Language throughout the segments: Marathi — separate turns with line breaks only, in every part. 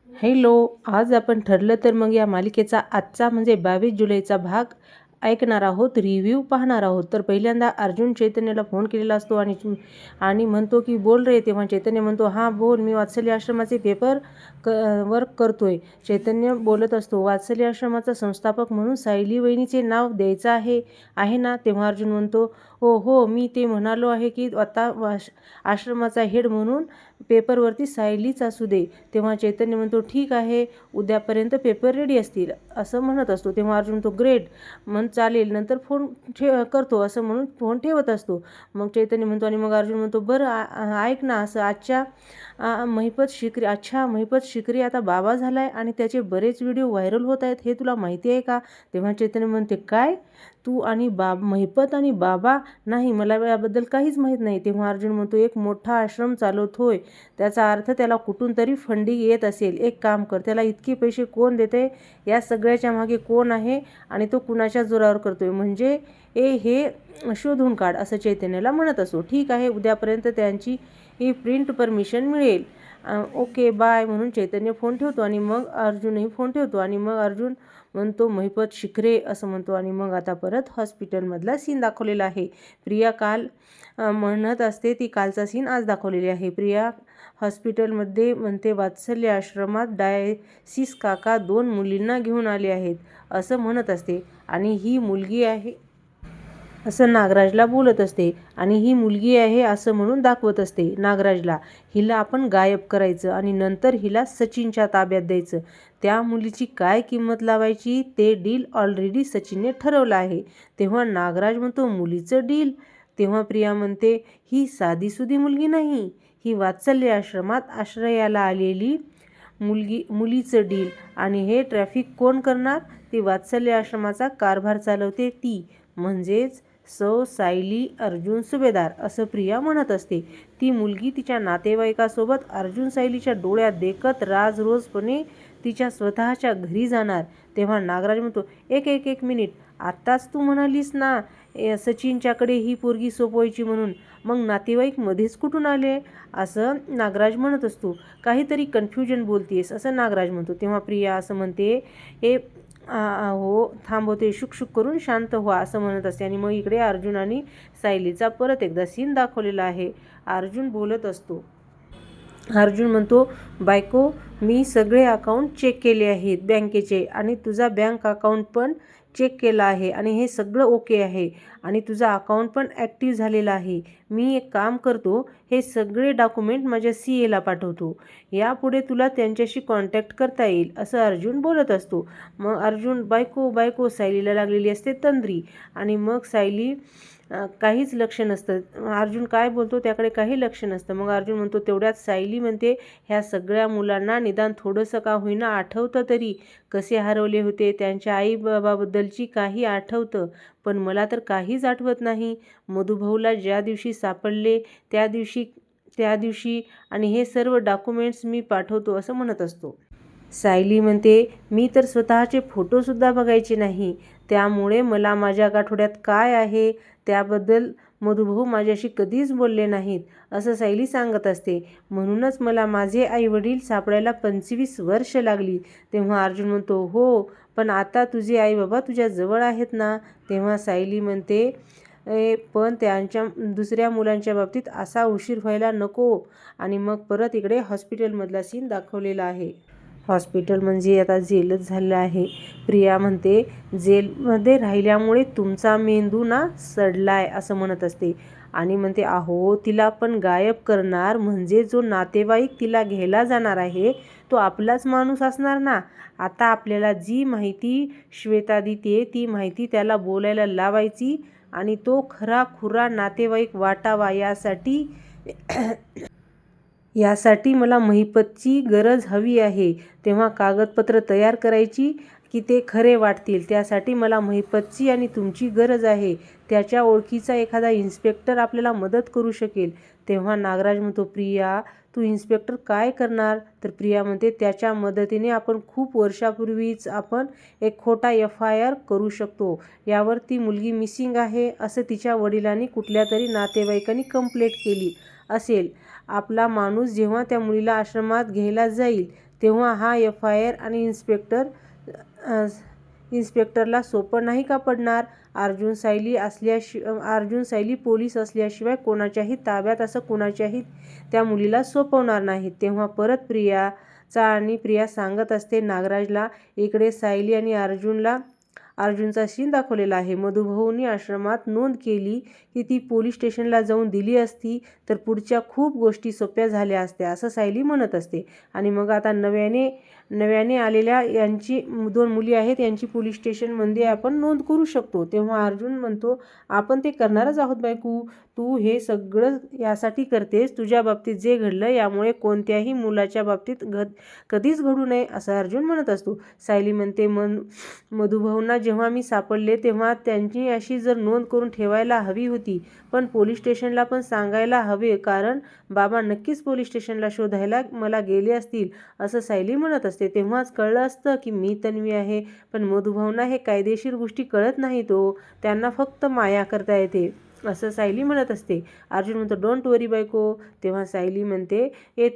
हॅलो. आज आपण ठरलं तर मग या मालिकेचा आजचा म्हणजे 22 जुलैचा भाग ऐकणार आहोत, रिव्ह्यू पाहणार आहोत. तर पहिल्यांदा अर्जुन चैतन्याला फोन केलेला असतो आणि आणि म्हणतो की बोल रे. तेव्हा चैतन्य म्हणतो हां बोल, मी वात्सल्य आश्रमाचे पेपर वर्क करतोय. चैतन्य बोलत असतो, वात्सल्य आश्रमाचा संस्थापक म्हणून सायली वहिनीचे नाव द्यायचं आहे ना. तेव्हा अर्जुन म्हणतो हो हो, मी ते म्हणालो आहे की आता आश्रमाचा हेड म्हणून पेपरवरती सायलीच असू दे. तेव्हा चैतन्य म्हणतो ठीक आहे, उद्यापर्यंत पेपर रेडी असतील असं म्हणत असतो. तेव्हा अर्जुन तो ग्रेट म्हण चालेल, नंतर फोन करतो असं म्हणून फोन ठेवत असतो. मग चैतन्य म्हणतो आणि मग अर्जुन म्हणतो बरं ऐक ना, असं महिपत शिकरी आता बाबा झालाय आणि त्याचे बरेच व्हिडिओ व्हायरल होत आहेत, हे तुला माहिती आहे का. तेव्हा चैतन्य म्हणते काय, तू आणि महिपत आणि बाबा. नाही, मला याबद्दल काहीच माहीत नाही. तेव्हा अर्जुन म्हणतो एक मोठा आश्रम चालवतोय, त्याचा अर्थ त्याला कुठून तरी फंडिंग येत असेल. एक काम कर, त्याला इतके पैसे कोण देते, या सगळ्याच्या मागे कोण आहे आणि तो कुणाच्या जोरावर करतोय, म्हणजे हे शोधून काढ असं चैतन्याला म्हणत असतो. ठीक आहे, उद्यापर्यंत त्यांची ही प्रिंट परमिशन मिळेल. ओके बाय म्हणून चैतन्य फोन ठेवतो आणि मग अर्जुनही फोन ठेवतो आणि मग अर्जुन म्हणतो महिपत शिखरे असं म्हणतो. आणि मग आता परत हॉस्पिटलमधला सीन दाखवलेला आहे. प्रिया काल म्हणत असते, ती कालचा सीन आज दाखवलेली आहे. प्रिया हॉस्पिटलमध्ये म्हणते वात्सल्य आश्रमात डायसिस काका 2 मुलींना घेऊन आले आहेत असं म्हणत असते आणि ही मुलगी आहे असं नागराजला बोलत असते आणि ही मुलगी आहे असं म्हणून दाखवत असते नागराजला. हिला आपण गायब करायचं आणि नंतर हिला सचिनच्या ताब्यात द्यायचं. त्या मुलीची काय किंमत लावायची ते डील ऑलरेडी सचिनने ठरवलं आहे. तेव्हा नागराज म्हणतो मुलीचं डील. तेव्हा प्रिया म्हणते ही साधीसुधी मुलगी नाही, ही वात्सल्य आश्रमात आश्रयाला आलेली मुलीचं डील. आणि हे ट्रॅफिक कोण करणार, ती वात्सल्य आश्रमाचा कारभार चालवते ती, म्हणजेच सायली अर्जुन सुभेदार असं प्रिया म्हणत असते. ती मुलगी तिच्या नातेवाईकासोबत अर्जुन सायलीच्या डोळ्यात देखत राजरोजपणे तिच्या स्वतःच्या घरी जाणार. तेव्हा नागराज म्हणतो एक मिनिट, आत्ताच तू म्हणालीस ना सचिनच्याकडे ही पोरगी सोपवायची म्हणून, मग नातेवाईक मध्येच कुठून आले असं नागराज म्हणत असतो. काहीतरी कन्फ्युजन बोलतेस असं नागराज म्हणतो. तेव्हा प्रिया असं म्हणते हो थांबवते, शुक करून शांत व्हा असं म्हणत असते. आणि मग इकडे अर्जुन आणि सायलीचा परत एकदा सीन दाखवलेला आहे. अर्जुन बोलत असतो. अर्जुन म्हणतो बायको, मी सगळे अकाउंट चेक केले आहेत बँकेचे आणि तुझा बँक अकाउंट पण चेक केला आहे आणि हे सगळं ओके आहे आणि तुझा अकाउंट पण ॲक्टिव्ह झालेला आहे. मी एक काम करतो, हे सगळे डॉक्युमेंट माझ्या CAला पाठवतो, यापुढे तुला त्यांच्याशी कॉन्टॅक्ट करता येईल असं अर्जुन बोलत असतो. मग अर्जुन बायको सायलीला लागलेली असते तंद्री आणि मग सायली काहीच लक्ष नसतं. अर्जुन काय बोलतो त्याकडे काही लक्ष नसतं. मग अर्जुन म्हणतो तेवढ्यात सायली म्हणते ह्या सगळ्या मुलांना निदान थोडंसं का होईना आठवतं तरी, कसे हरवले होते, त्यांच्या आईबाबाबद्दलची काही आठवतं, पण मला तर काहीच आठवत नाही. मधुभाऊला ज्या दिवशी सापडले त्या दिवशी आणि हे सर्व डॉक्युमेंट्स मी पाठवतो असं म्हणत असतो. सायली म्हणते मी तर स्वतःचे फोटोसुद्धा बघायचे नाही, त्यामुळे मला माझ्या गाठोड्यात काय आहे त्याबद्दल मधुभाऊ माझ्याशी कधीच बोलले नाहीत असं सायली सांगत असते. म्हणूनच मला माझे आईवडील सापडायला 25 वर्ष लागली. तेव्हा अर्जुन म्हणतो हो, पण आता तुझे आईबाबा तुझ्या जवळ आहेत ना. तेव्हा सायली म्हणते पण त्यांच्या दुसऱ्या मुलांच्या बाबतीत असा उशीर व्हायला नको. आणि मग परत इकडे हॉस्पिटलमधला सीन दाखवलेला आहे. हॉस्पिटल म्हणजे आता जेलच झालं आहे. प्रिया म्हणते जेलमध्ये राहिल्यामुळे तुमचा मेंदू ना सडलाय असं म्हणत असते आणि म्हणते अहो तिला पण गायब करणार म्हणजे जो नातेवाईक तिला घ्यायला जाणार आहे तो आपलाच माणूस असणार ना. आता आपल्याला जी माहिती श्वेता देते ती माहिती त्याला बोलायला लावायची आणि तो खरा नातेवाईक वाटावा, यासाठी मला महिपतची गरज हवी आहे. तेव्हा कागदपत्र तयार करायची की ते खरे वाटतील, त्यासाठी मला महिपतची आणि तुमची गरज आहे. त्याच्या ओळखीचा एखादा इन्स्पेक्टर आपल्याला मदत करू शकेल. तेव्हा नागराज म्हणतो प्रिया तू इन्स्पेक्टर काय करणार. तर प्रिया म्हणते त्याच्या मदतीने आपण खूप वर्षापूर्वीच आपण एक खोटा FIR करू शकतो. यावर ती मुलगी मिसिंग आहे असं तिच्या वडिलांनी कुठल्या तरी नातेवाईकांनी कंप्लेंट केली असेल. आपला माणूस जेव्हा त्या मुलीला आश्रमात घ्यायला जाईल तेव्हा हा FIR आणि इन्स्पेक्टरला सोपं नाही का पडणार? अर्जुन सायली पोलीस असल्याशिवाय कोणाच्याही ताब्यात असं कोणाच्याही त्या मुलीला सोपवणार नाहीत. तेव्हा परत प्रिया सांगत असते नागराजला, इकडे सायली आणि अर्जुनचा सीन दाखवलेला आहे. मधुभाऊंनी आश्रमात नोंद केली की ती पोलीस स्टेशनला जाऊन दिली असती तर पुढच्या खूप गोष्टी सोप्या झाल्या असत्या, असं सायली म्हणत असते. आणि मग आता नव्याने आलेल्या यांची 2 मुली आहेत, यांची पोलीस स्टेशनमध्ये आपण नोंद करू शकतो. तेव्हा अर्जुन म्हणतो, आपण ते करणारच आहोत बायको. तू हे सगळं यासाठी करतेस, तुझ्या बाबतीत जे घडलं यामुळे कोणत्याही मुलाच्या बाबतीत कधीच घडू नये, असं अर्जुन म्हणत असतो. सायली म्हणते, मधुभाऊंना जेव्हा मी सापडले तेव्हा त्यांनी अशी जर नोंद करून ठेवायला हवी होती, पण पोलीस स्टेशनला पण सांगायला हवे, कारण बाबा नक्कीच पोलीस स्टेशनला शोधायला मला गेले असतील, असं सायली म्हणत असते. तेव्हाच कळलं असतं की मी तन्वी आहे, पण मधुभाऊंना हे कायदेशीर गोष्टी कळत नाहीत हो, त्यांना फक्त माया करता येते, असं सायली म्हणत असते. अर्जुन म्हणतो, डोंट वरी बायको. तेव्हा सायली म्हणते,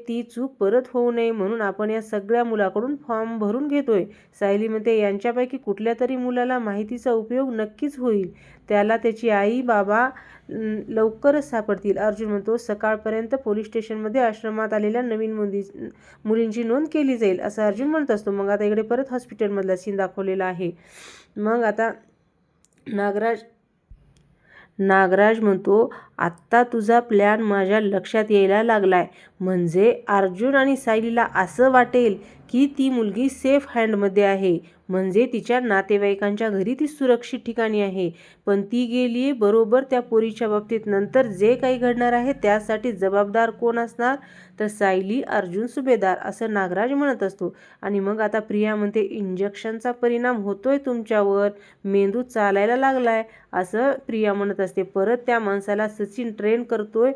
ती चूक परत होऊ नये म्हणून आपण या सगळ्या मुलाकडून फॉर्म भरून घेतोय. सायली म्हणते, यांच्यापैकी कुठल्या तरी मुलाला माहितीचा उपयोग नक्कीच होईल, त्याला त्याची आई बाबा लवकरच सापडतील. अर्जुन म्हणतो, सकाळपर्यंत पोलीस स्टेशनमध्ये आश्रमात आलेल्या नवीन मुलींची नोंद केली जाईल, असं अर्जुन म्हणत असतो. मग आता इकडे परत हॉस्पिटलमधला सीन दाखवलेला आहे. मग आता नागराज म्हणतो, आत्ता तुझा प्लॅन माझ्या लक्षात यायला लागलाय. म्हणजे अर्जुन आणि सायलीला असं वाटेल की ती मुलगी सेफ हँडमध्ये आहे, म्हणजे तिच्या नातेवाईकांच्या घरी ती सुरक्षित ठिकाणी आहे, पण ती गेली बरोबर त्या पोरीच्या बाबतीत. नंतर जे काही घडणार आहे त्यासाठी जबाबदार कोण असणार? तर सायली, अर्जुन, सुभेदार, असं नागराज म्हणत असतो. आणि मग आता प्रिया म्हणते, इंजेक्शनचा परिणाम होतोय तुमच्यावर, मेंदू चालायला लागलाय, असं प्रिया म्हणत असते. परत त्या माणसाला सचिन ट्रेन करतोय,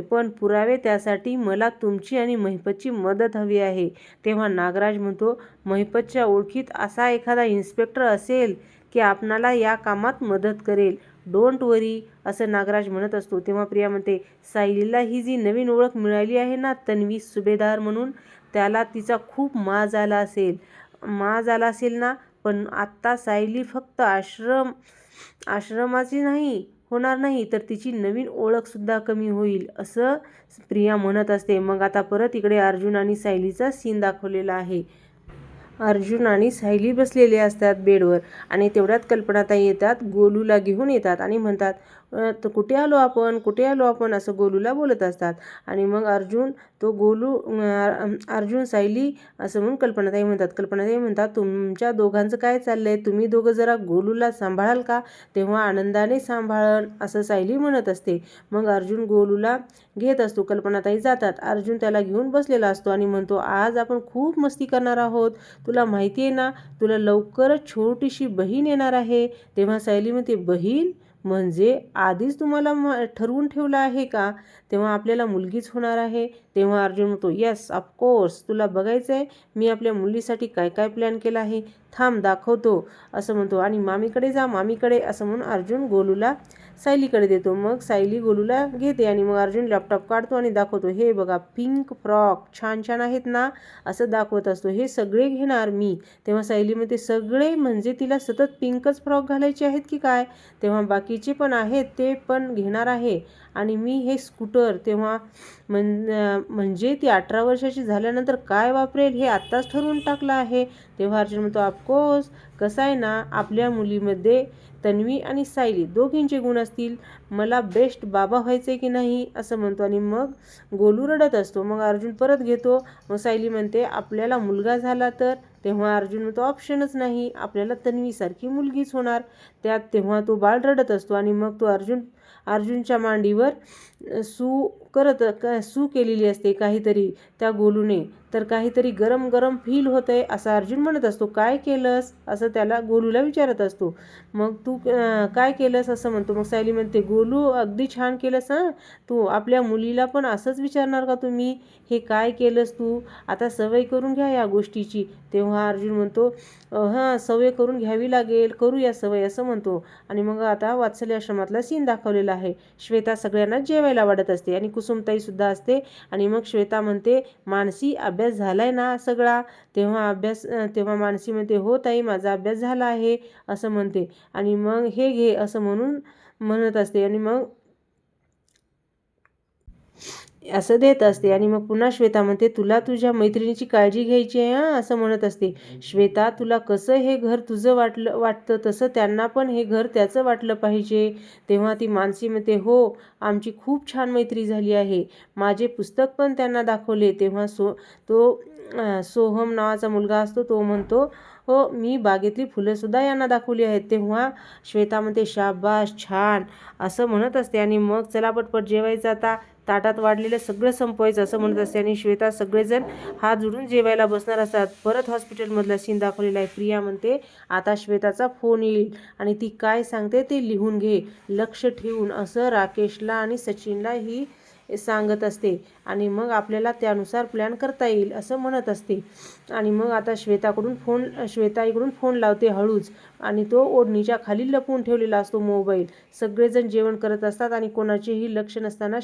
पण पुरावे त्यासाठी मला तुमची आणि महिपतची मदत हवी आहे. तेव्हा नागराज म्हणतो, महिपतच्या ओळखीत असा एखादा इन्स्पेक्टर असेल की आपणाला या कामात मदत करेल, डोंट वरी, असं नागराज म्हणत असतो. तेव्हा प्रिया म्हणते, सायलीला ही जी नवीन ओळख मिळाली आहे ना, तन्वी सुभेदार म्हणून, त्याला तिचा खूप माज आला असेल ना, पण आत्ता सायली फक्त आश्रमाची होणार नाही, तर तिची नवीन ओळखसुद्धा कमी होईल, असं प्रिया म्हणत असते. मग आता परत इकडे अर्जुन आणि सायलीचा सीन दाखवलेला आहे. अर्जुन आणि सायली बसलेले असतात बेडवर आणि तेवढ्यात कल्पनाताई येतात, गोलूला घेऊन येतात आणि म्हणतात, तर कुठे आलो आपण, असं गोलूला बोलत असतात. आणि मग अर्जुन सायली असं म्हणून कल्पनाताई म्हणतात, तुमच्या दोघांचं काय चाललंय, तुम्ही दोघं जरा गोलूला सांभाळाल का? तेव्हा आनंदाने सांभाळन, असं सायली म्हणत असते. मग अर्जुन गोलूला घेत असतो. कल्पनाताई जातात. अर्जुन त्याला घेऊन बसलेला असतो आणि म्हणतो, आज आपण खूप मस्ती करणार आहोत, तुला माहिती आहे ना, तुला लवकरच छोटीशी बहीण येणार आहे. तेव्हा सायली म्हणते, बहीण म्हणजे आधीच तुम्हाला ठरवून ठेवलं आहे का? तेव्हा आपल्याला मुलगीच होणार आहे. तेव्हा अर्जुन म्हणतो, येस ऑफकोर्स, तुला बघायचंय मी आपल्या मुलीसाठी काय काय प्लॅन केला आहे, थांब दाखवतो, असं म्हणतो. आणि मामीकडे जा, मामीकडे, असं म्हणून अर्जुन गोलूला सायलीकडे देतो. मग सायली गोलूला घेते आणि मग अर्जुन लॅपटॉप काढतो आणि दाखवतो, हे बघा पिंक फ्रॉक छान छान आहेत ना, असं दाखवत असतो. हे सगळे घेणार मी. तेव्हा सायली म्हणते, सगळे म्हणजे तिला सतत पिंकच फ्रॉक घालायचे आहेत की काय? तेव्हा बाकीचे पण आहेत, ते पण घेणार आहे. आणि मी हे स्कूटर, तेव्हा म्हणजे ती 18 वर्षाची झाल्यानंतर काय वापरेल हे आत्ताच ठरवून टाकलं आहे. तेव्हा अर्जुन म्हणतो, ऑफकोर्स, कसं आहे ना, आपल्या मुलीमध्ये तन्वी आणि सायली दोघींचे गुण असतील, मला बेस्ट बाबा व्हायचे की नाही, असं म्हणतो. आणि मग गोलू रडत असतो. मग अर्जुन परत घेतो. मग सायली म्हणते, आपल्याला मुलगा झाला तर? तेव्हा अर्जुन म्हणतो, ऑप्शनच नाही, आपल्याला तन्वीसारखी मुलगीच होणार. तेव्हा तो बाळ रडत असतो आणि मग तो अर्जुनच्या मांडीवर सू केलेली असते काहीतरी त्या गोलूने, तर काहीतरी गरम गरम फील होतंय, असं अर्जुन म्हणत असतो. काय केलंस, असं त्याला गोलूला विचारत असतो. मग तू काय केलंस, असं म्हणतो. मग सायली म्हणते, गोलू अगदी छान केलंस हां तू, आपल्या मुलीला पण असंच विचारणार का तुम्ही, हे काय केलंस तू, आता सवय करून घ्या या गोष्टीची. तेव्हा अर्जुन म्हणतो, हां सवय करून घ्यावी लागेल, करूया सवय, असं म्हणतो. आणि मग आता वात्सल्य आश्रमातला सीन दाखवलेला आहे. श्वेता सगळ्यांना जेवायला वाढत असते आणि कुसुमताईसुद्धा असते. आणि मग श्वेता म्हणते, मानसी अभ्यास झालाय ना सगळा? तेव्हा मानसी म्हणते, हो ताई माझा अभ्यास झाला आहे असं म्हणते. आणि मग हे घे असं म्हणत असते आणि मग असं देत असते. आणि मग पुन्हा श्वेता म्हणते, तुला तुझ्या मैत्रिणीची काळजी घ्यायची आहे हां असं म्हणत असते. श्वेता, तुला कसं हे घर तुझं वाटतं तसं त्यांना पण हे घर त्याचं वाटलं पाहिजे. तेव्हा ती मानसी म्हणते, हो आमची खूप छान मैत्री झाली आहे. माझे पुस्तक पण त्यांना दाखवले. तेव्हा सोहम नावाचा मुलगा असतो, तो म्हणतो, हो मी बागेतली फुलंसुद्धा यांना दाखवली आहेत. तेव्हा श्वेता म्हणते, शाबास छान असं म्हणत असते. आणि मग चला पटपट जेवायचं, आता ताटात वाढलेलं सगळं संपवायचं असं म्हणत असते. आणि श्वेता सगळेजण हात जोडून जेवायला बसणार असतात. परत हॉस्पिटलमधला सीन दाखवलेला आहे. प्रिया म्हणते, आता श्वेताचा फोन येईल आणि ती काय सांगते ते लिहून घे लक्ष ठेवून असं राकेशला आणि सचिनला ही सांगत असते. आणि मग आपल्याला त्यानुसार प्लॅन करता येईल असं म्हणत असते. आणि मग आता श्वेता इकडून फोन लावते हळूच. आणि तो ओढणीच्या खाली लपवून ठेवलेला असतो मोबाईल. सगळेजण जेवण करत असतात आणि कोणाचेही लक्ष नसताना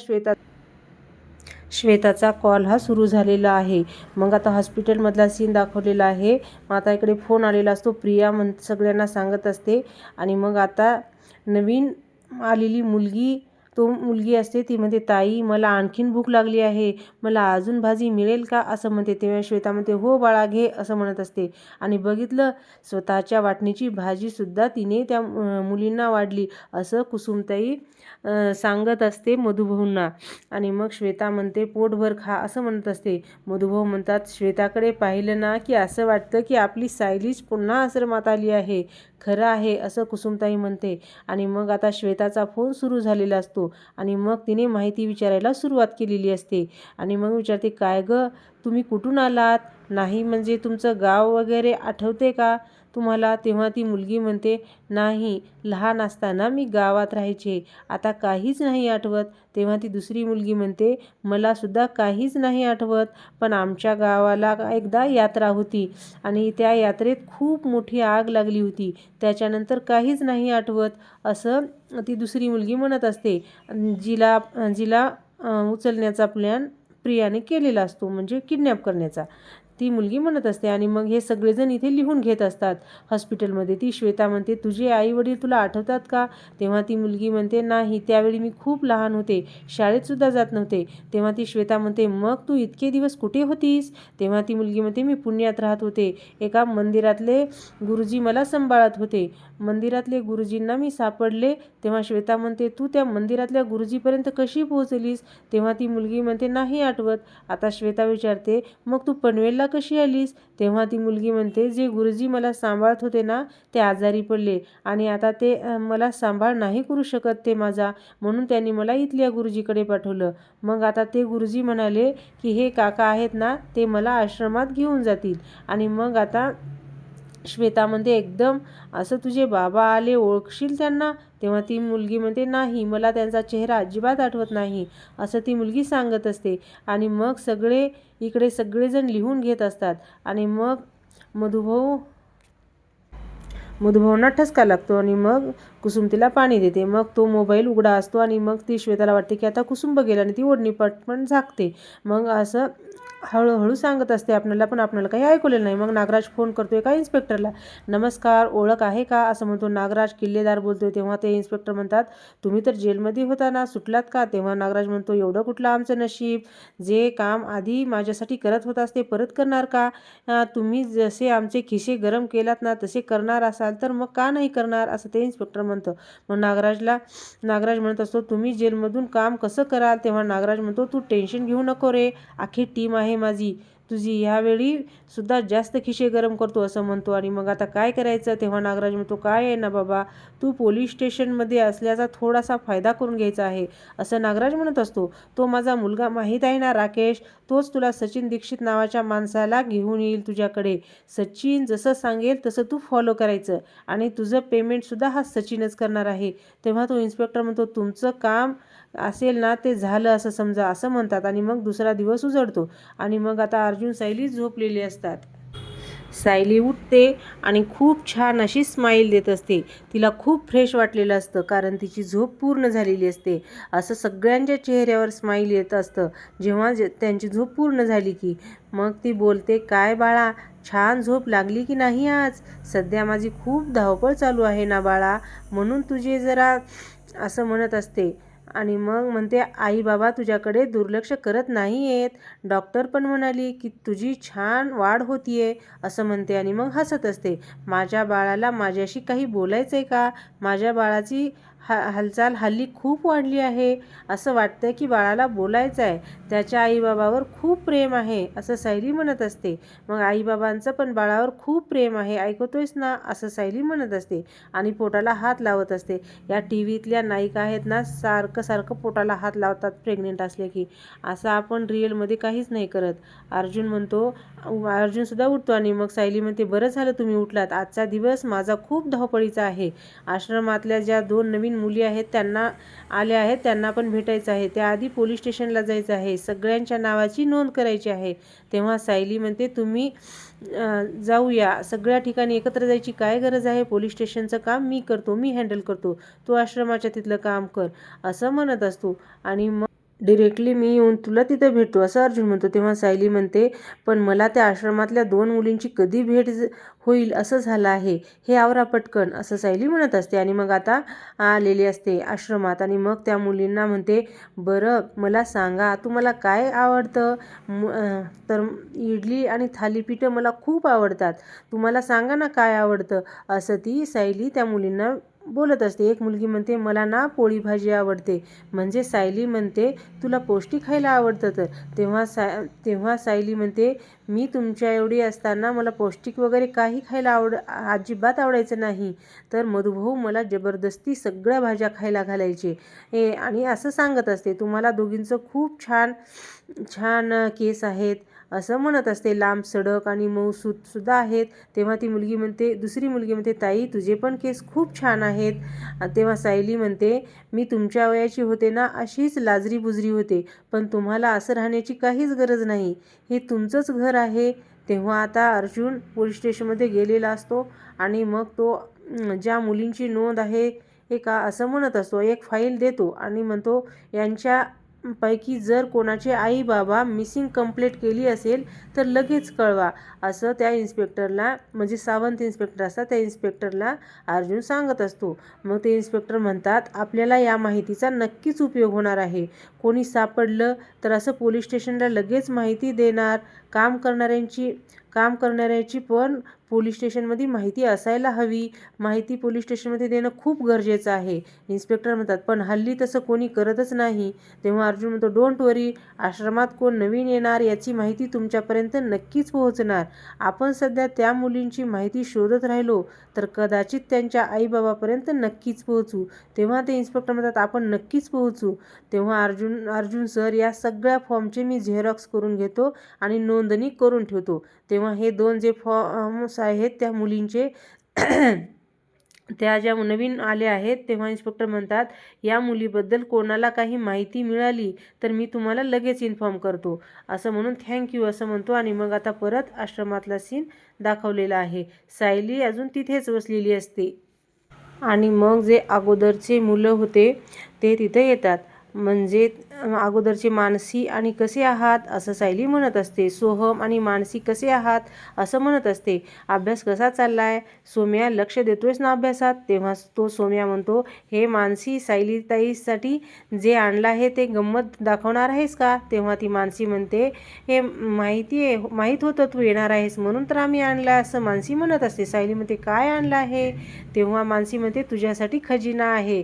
श्वेताचा कॉल हा सुरू झालेला आहे. मग आता हॉस्पिटलमधला सीन दाखवलेला आहे. मग आता इकडे फोन आलेला असतो. प्रिया सगळ्यांना सांगत असते. आणि मग आता नवीन आलेली मुलगी असते, ती म्हणते, ताई मला आणखीन भूक लागली आहे, मला अजून भाजी मिळेल का असं म्हणते. तेव्हा श्वेता म्हणते, हो बाळा घे असं म्हणत असते. आणि बघितलं, स्वतःच्या वाटणीची भाजीसुद्धा तिने त्या मुलींना वाढली असं कुसुमताई सांगत असते मधुभाऊंना. आणि मग श्वेता म्हणते, पोटभर खा असं म्हणत असते. मधुभाऊ म्हणतात, श्वेताकडे पाहिलं ना की असं वाटतं की आपली सायलीच पुन्हा आश्रमात आली आहे. खरं आहे असं कुसुमताई म्हणते. आणि मग आता श्वेताचा फोन सुरू झालेला असतो. आणि मग तिने माहिती विचारायला सुरुवात केलेली असते. आणि मग विचारते, काय गं तुम्ही कुठून आलात? नाही म्हणजे तुमचं गाव वगैरे आठवते का तुम्हाला? तेव्हा ती मुलगी म्हणते, नाही लहान असताना मी गावात राहायचे, आता काहीच नाही आठवत. तेव्हा ती दुसरी मुलगी म्हणते, मला सुद्धा काहीच नाही आठवत, पण आमच्या गावाला एकदा यात्रा होती आणि त्या यात्रेत खूप मोठी आग लागली होती, त्याच्यानंतर काहीच नाही आठवत असं ती दुसरी मुलगी म्हणत असते. जिला उचलण्याचा प्लॅन प्रियाने केलेला असतो, म्हणजे किडनॅप करण्याचा, ती मुलगी म्हणत असते. आणि मग हे सगळेजण इथे लिहून घेत असतात हॉस्पिटलमध्ये. ती श्वेता म्हणते, तुझे आई वडील तुला आठवतात का? तेव्हा ती मुलगी म्हणते, नाही त्यावेळी मी खूप लहान होते, शाळेतसुद्धा जात नव्हते. तेव्हा ती श्वेता म्हणते, मग तू इतके दिवस कुठे होतीस? तेव्हा ती मुलगी म्हणते, मी पुण्यात राहत होते, एका मंदिरातले गुरुजी मला सांभाळत होते, मंदिरातले गुरुजींना मी सापडले. तेव्हा श्वेता म्हणते, तू त्या मंदिरातल्या गुरुजीपर्यंत कशी पोहोचलीस? तेव्हा ती मुलगी म्हणते, नाही आठवत. आता श्वेता विचारते, मग तू पनवेलला कशी आलीस? तेव्हा ती मुलगी म्हणते, जे गुरुजी मला सांभाळत होते ना ते आजारी पडले आणि आता ते मला सांभाळ नाही करू शकत ते माझा, म्हणून त्यांनी मला इथल्या गुरुजीकडे पाठवलं. मग आता ते गुरुजी म्हणाले की हे काका आहेत ना ते मला आश्रमात घेऊन जातील. आणि मग आता श्वेता म्हणते, एकदम असं तुझे बाबा आले, ओळखशील त्यांना? तेव्हा ती मुलगी म्हणते, नाही मला त्यांचा चेहरा अजिबात आठवत नाही असं ती मुलगी सांगत असते. आणि मग इकडे सगळेजण लिहून घेत असतात. आणि मग मधुभाऊंना ठसका लागतो आणि मग कुसुम तिला पाणी देते. मग तो मोबाईल उघडा असतो आणि मग ती श्वेताला वाटते की आता कुसुम बघेल आणि ती ओढणी पटपण झाकते. मग असं हळूहळू सांगत असते आपल्याला, पण आपल्याला काही ऐकवलेलं नाही. मग नागराज फोन करतो एका इन्स्पेक्टरला, नमस्कार ओळख आहे का असं म्हणतो. नागराज किल्लेदार बोलतोय. तेव्हा ते इन्स्पेक्टर म्हणतात, तुम्ही तर जेलमध्ये होता ना, सुटलात का? तेव्हा नागराज म्हणतो, एवढं कुठलं आमचं नशीब, जे काम आधी माझ्यासाठी करत होतास ते परत करणार का? तुम्ही जसे आमचे खिसे गरम केलात ना तसे करणार असाल तर मग का नाही करणार असं ते इन्स्पेक्टर म्हणतं. मग नागराज म्हणत असतो, तुम्ही जेलमधून काम कसं कराल? तेव्हा नागराज म्हणतो, तू टेन्शन घेऊ नको रे, आखी टीम आहे माझी, तुझी ह्यावेळी सुद्धा जास्त खिशे गरम करतो असं म्हणतो. आणि मग आता काय करायचं? तेव्हा नागराज म्हणतो, काय आहे ना बाबा, तू पोलीस स्टेशनमध्ये असल्याचा थोडासा फायदा करून घ्यायचा आहे असं नागराज म्हणत असतो. तो माझा मुलगा माहीत आहे ना राकेश, तोच तुला सचिन दीक्षित नावाच्या माणसाला घेऊन येईल तुझ्याकडे. सचिन जसं सांगेल तसं तू फॉलो करायचं आणि तुझं पेमेंटसुद्धा हा सचिनच करणार आहे. तेव्हा तो इन्स्पेक्टर म्हणतो, तुमचं काम असेल ना ते झालं असं समजा असं म्हणतात. आणि मग दुसरा दिवस उजडतो आणि मग आता अर्जुन सायली झोपलेले असतात. सायली उठते आणि खूप छान अशी स्माईल देत असते. तिला खूप फ्रेश वाटलेलं असतं कारण तिची झोप पूर्ण झालेली असते. असं सगळ्यांच्या चेहऱ्यावर स्माईल येत असतं जेव्हा त्यांची झोप पूर्ण झाली की. मग ती बोलते, काय बाळा, छान झोप लागली की नाही आज? सध्या माझी खूप धावपळ चालू आहे ना बाळा, म्हणून तुझे जरा असं म्हणत असते. आणि मग म्हणते, आई बाबा तुझ्याकडे दुर्लक्ष करत नाही आहेत. डॉक्टर पण म्हणाली की तुझी छान वाढ होतीये असं म्हणते आणि मग हसत असते. माझ्या बाळाला माझ्याशी काही बोलायचं आहे का? माझ्या बाळाची हालचाल हल्ली खूप वाढली आहे. असं वाटतं की बाळाला बोलायचं आहे. त्याच्या आईबाबावर खूप प्रेम आहे असं सायली म्हणत असते. मग आईबाबांचं पण बाळावर खूप प्रेम आहे, ऐकतोयस ना, असं सायली म्हणत असते आणि पोटाला हात लावत असते. या टी व्हीतल्या नायिका आहेत ना, सारखं सारखं पोटाला हात लावतात प्रेग्नेंट असले की. असं आपण रिअलमध्ये काहीच नाही करत. अर्जुनसुद्धा उठतो आणि मग सायली म्हणते, बरं झालं तुम्ही उठलात. आजचा दिवस माझा खूप धावपळीचा आहे. आश्रमातल्या ज्या 2 नवीन मुली आहेत त्यांना आल्या आहेत, त्यांना पण भेटायचं आहे. त्याआधी पोलीस स्टेशनला जायचं आहे. सगळ्यांच्या नावाची नोंद करायची आहे. तेव्हा सायली म्हणते, तुम्ही जाऊया. सगळ्या ठिकाणी एकत्र जायची काय गरज आहे? पोलीस स्टेशनचं काम मी करतो, मी हँडल करतो. तू आश्रमाच्या तिथलं काम कर, असं म्हणत असतो. आणि मग डिरेक्टली मी येऊन तुला तिथं भेटतो असं अर्जुन म्हणतो. तेव्हा सायली म्हणते, पण मला त्या आश्रमातल्या 2 मुलींची कधी भेट होईल असं झालं आहे. हे आवरा पटकन, असं सायली म्हणत असते. आणि मग आता आलेली असते आश्रमात आणि मग त्या मुलींना म्हणते, बरं मला सांगा तुम्हाला काय आवडतं? तर इडली आणि थालीपीठं मला खूप आवडतात. तुम्हाला सांगा ना काय आवडतं? असं ती सायली त्या मुलींना बोलत असते. एक मुलगी म्हणते, मला ना पोळी भाजी आवडते. म्हणजे सायली म्हणते, तुला पौष्टिक खायला आवडतं तर? तेव्हा सायली म्हणते, मी तुमच्या एवढी असताना मला पौष्टिक वगैरे काही खायला अजिबात आवडायचं नाही. तर मधुभाऊ मला जबरदस्ती सगळ्या भाज्या खायला घालायचे. आणि असं सांगत असते. तुम्हाला दोघींचं खूप छान छान केस आहेत असं म्हणत असते. लांब सडक आणि मऊसूतसुद्धा आहेत. तेव्हा दुसरी मुलगी म्हणते, ताई तुझे पण केस खूप छान आहेत. तेव्हा सायली म्हणते, मी तुमच्या वयाची होते ना अशीच लाजरी बुजरी होते, पण तुम्हाला असं राहण्याची काहीच गरज नाही. हे तुमचंच घर आहे. तेव्हा आता अर्जुन पोलीस स्टेशनमध्ये गेलेला असतो आणि मग तो ज्या मुलींची नोंद आहे का असं म्हणत असतो. एक फाईल देतो आणि म्हणतो, यांच्या पैकी जर कोणाचे आई बाबा मिसिंग कंप्लेंट केली असेल तर लगेच कळवा, असं त्या इन्स्पेक्टरला, म्हणजे सावंत इन्स्पेक्टर असतात त्या इन्स्पेक्टरला अर्जुन सांगत असतो. मग ते इन्स्पेक्टर म्हणतात, आपल्याला या माहितीचा नक्कीच उपयोग होणार आहे. कोणी सापडलं तर असं पोलीस स्टेशनला लगेच माहिती देणार. काम करणाऱ्याची पण पोलीस स्टेशनमध्ये माहिती असायला हवी. माहिती पोलीस स्टेशनमध्ये देणं खूप गरजेचं आहे. इन्स्पेक्टर म्हणतात, पण हल्ली तसं कोणी करतच नाही. तेव्हा अर्जुन म्हणतो, डोंट वरी, आश्रमात कोण नवीन येणार याची माहिती तुमच्यापर्यंत नक्कीच पोहोचणार. आपण सध्या त्या मुलींची माहिती शोधत राहिलो तर कदाचित त्यांच्या आईबाबापर्यंत नक्कीच पोहोचू. तेव्हा ते इन्स्पेक्टर म्हणतात, आपण नक्कीच पोहोचू. तेव्हा अर्जुन सर, या सगळ्या फॉर्मचे मी झेरॉक्स करून घेतो आणि नोंदणी करून ठेवतो. तेव्हा हे 2 जे फॉर्म्स आहेत त्या मुलींचे त्या ज्या नवीन आल्या आहेत, तेव्हा इन्स्पेक्टर म्हणतात, या मुलीबद्दल कोणाला काही माहिती मिळाली तर मी तुम्हाला लगेच इन्फॉर्म करतो, असं म्हणून थँक्यू असं म्हणतो. आणि मग आता परत आश्रमातला सीन दाखवलेला आहे. सायली अजून तिथेच बसलेली असते आणि मग जे अगोदरचे मुलं होते ते तिथे येतात. म्हणजे अगोदरचे मानसी आणि कसे आहात असं सायली म्हणत असते. सोहम आणि मानसी कसे आहात असं म्हणत असते. अभ्यास कसा चाललाय सोम्या, लक्ष देतोयस ना अभ्यासात? तेव्हा तो सोम्या म्हणतो, हे मानसी, सायलीताईसाठी जे आणलं आहे ते गंमत दाखवणार आहेस का? तेव्हा ती मानसी म्हणते, हे माहीत होतं तू येणार आहेस म्हणून तर आम्ही आणलं, असं मानसी म्हणत असते. सायली म्हणते, काय आणलं आहे? तेव्हा मानसी म्हणते, तुझ्यासाठी खजिना आहे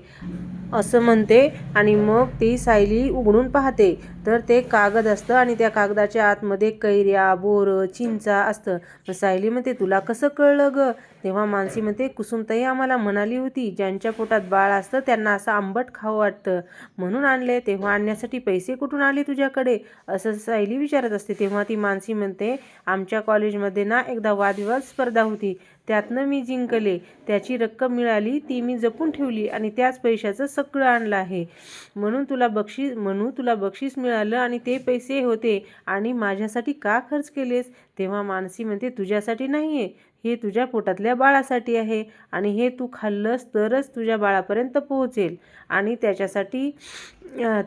असं म्हणते. आणि मग ती सायली उघडून पाहते तर ते कागद असतं आणि त्या कागदाच्या आतमध्ये कैऱ्या, बोरं, चिंचा असतं. मग सायली म्हणते, तुला कसं कळलं गं? तेव्हा मानसी म्हणते, कुसुमताई आम्हाला म्हणाली होती ज्यांच्या पोटात बाळ असतं त्यांना असं आंबट खावं वाटतं म्हणून आणले. तेव्हा आणण्यासाठी पैसे कुठून आले तुझ्याकडे, असं सायली विचारत असते. तेव्हा ती मानसी म्हणते, आमच्या कॉलेजमध्ये ना एकदा वादविवाद स्पर्धा होती, त्यातनं मी जिंकले. त्याची रक्कम मिळाली, ती मी जपून ठेवली आणि त्याच पैशाचं सगळं आणलं आहे. म्हणून तुला बक्षीस मिळालं आणि ते पैसे होते आणि माझ्यासाठी का खर्च केलेस. तेव्हा मानसी म्हणते, तुझ्यासाठी नाही आहे, हे तुझ्या पोटातल्या बाळासाठी आहे आणि हे तू खाल्लंस तरच तुझ्या बाळापर्यंत पोहोचेल आणि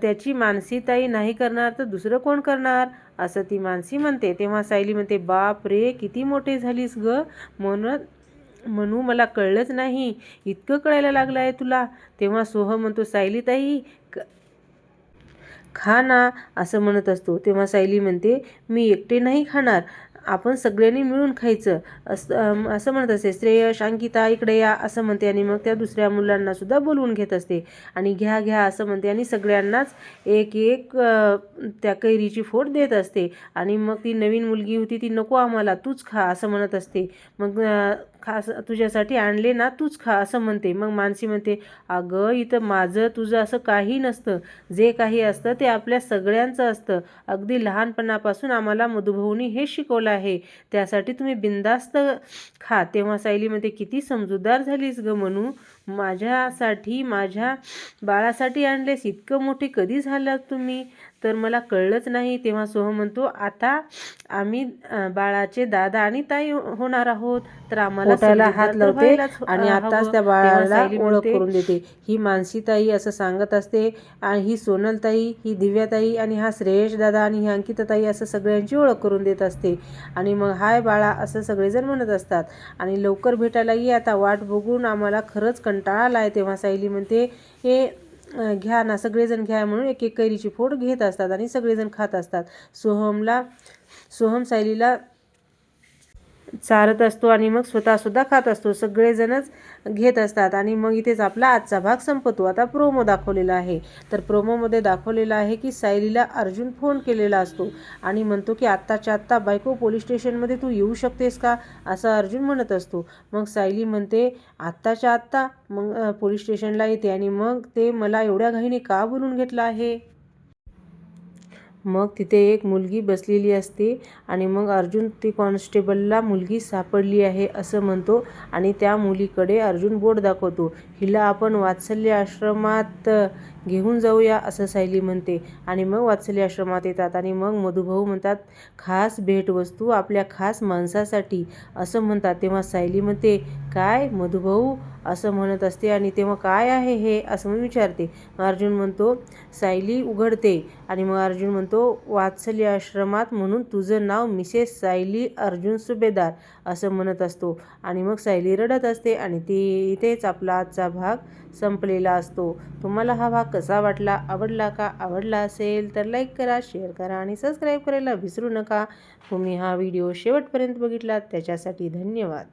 त्याची मानसीताई नाही करणार तर दुसरं कोण करणार, असं ती मानसी म्हणते. तेव्हा सायली म्हणते, बाप रे, किती मोठे झालीस ग, म्हणू मला कळलंच नाही, इतकं कळायला लागलं आहे तुला. तेव्हा सोहम म्हणतो, सायलीताई खा ना, असं म्हणत असतो. तेव्हा सायली म्हणते, मी एकटे नाही खाणार, आपण सगळ्यांनी मिळून खायचं, असं म्हणत असते. श्रेयश, अंकिता इकडे या, असं म्हणते आणि मग त्या दुसऱ्या मुलांना सुद्धा बोलवून घेत असते आणि घ्या घ्या असं म्हणते आणि सगळ्यांनाच एक एक त्या कैरीची फोड देत असते. आणि मग ती नवीन मुलगी होती ती, नको आम्हाला, तूच खा, असं म्हणत असते. मग खास तुझ्यासाठी आणले ना, तूच खा, असं म्हणते. मग मानसी म्हणते, अगं इथं माझं तुझं असं काही नसतं, जे काही असतं ते आपल्या सगळ्यांचं असतं. अगदी लहानपणापासून आम्हाला मधुभाऊनी हे शिकवलं आहे, त्यासाठी तुम्ही बिनधास्त खा. तेव्हा सायली म्हणते, किती समजूतदार झालीस ग मनू, माझ्यासाठी, माझ्या बाळासाठी आणलेस, इतकं मोठे कधी झालात तुम्ही, तर मला कळलंच नाही. तेव्हा सोहम म्हणतो, आता आम्ही बाळाचे दादा आणि ताई होणार आहोत, तर आम्हाला हात लावते आणि आताच त्या बाळाला ओळख करून देते. ही मानसीताई असं सांगत असते आणि ही सोनलताई, ही दिव्याताई आणि हा श्रेयश दादा आणि ही अंकिताताई असं सगळ्यांची ओळख करून देत असते. आणि मग हाय बाळा असं सगळेजण म्हणत असतात आणि लवकर भेटायला ये, आता वाट बघून आम्हाला खरंच कंटाळा आला आहे. तेव्हा सायली म्हणते, हे घ्या ना, सगळेजण घ्या, म्हणून एक एक कैरीची फोड घेत असतात आणि सगळेजण खात असतात. सोहम सायलीला चारत असतो आणि मग स्वतःसुद्धा खात असतो. सगळेजणच घेत असतात आणि मग इथेच आपला आजचा भाग संपतो. आता प्रोमो दाखवलेला आहे. तर प्रोमोमध्ये दाखवलेलं आहे की सायलीला अर्जुन फोन केलेला असतो आणि म्हणतो की आत्ताच्या आत्ता बायको पोलीस स्टेशनमध्ये तू येऊ शकतेस का, असं अर्जुन म्हणत असतो. मग सायली म्हणते, आत्ताच्या आत्ता, मग पोलीस स्टेशनला येते आणि मग ते मला एवढ्या घाईने का बोलून घेतलं आहे. मग तिथे एक मुलगी बसलेली असते आणि मग अर्जुन ती कॉन्स्टेबलला मुलगी सापडली आहे असं म्हणतो आणि त्या मुलीकडे अर्जुन बोट दाखवतो. हिला आपण वात्सल्य आश्रमात घेऊन जाऊया, असं सायली म्हणते. आणि मग वात्सल्य आश्रमात येतात आणि मग मधुभाऊ म्हणतात, खास भेटवस्तू आपल्या खास माणसासाठी, असं म्हणतात. तेव्हा सायली म्हणते, काय मधुभाऊ, असं म्हणत असते आणि तेव्हा काय आहे हे, असं म्हणून विचारते. अर्जुन म्हणतो, सायली उघडते आणि मग अर्जुन म्हणतो, वात्सल्य आश्रमात म्हणून तुझं नाव मिसेस सायली अर्जुन सुभेदार, असं म्हणत असतो. आणि मग सायली रडत असते आणि ती इथेच आपला आजचा भाग संपलेला असतो. तुम्हाला हा भाग कसा वाटला, आवडला का? आवडला असेल तर लाईक करा, शेअर करा आणि सबस्क्राईब करायला विसरू नका. तुम्ही हा व्हिडिओ शेवटपर्यंत बघितलात त्याच्यासाठी धन्यवाद.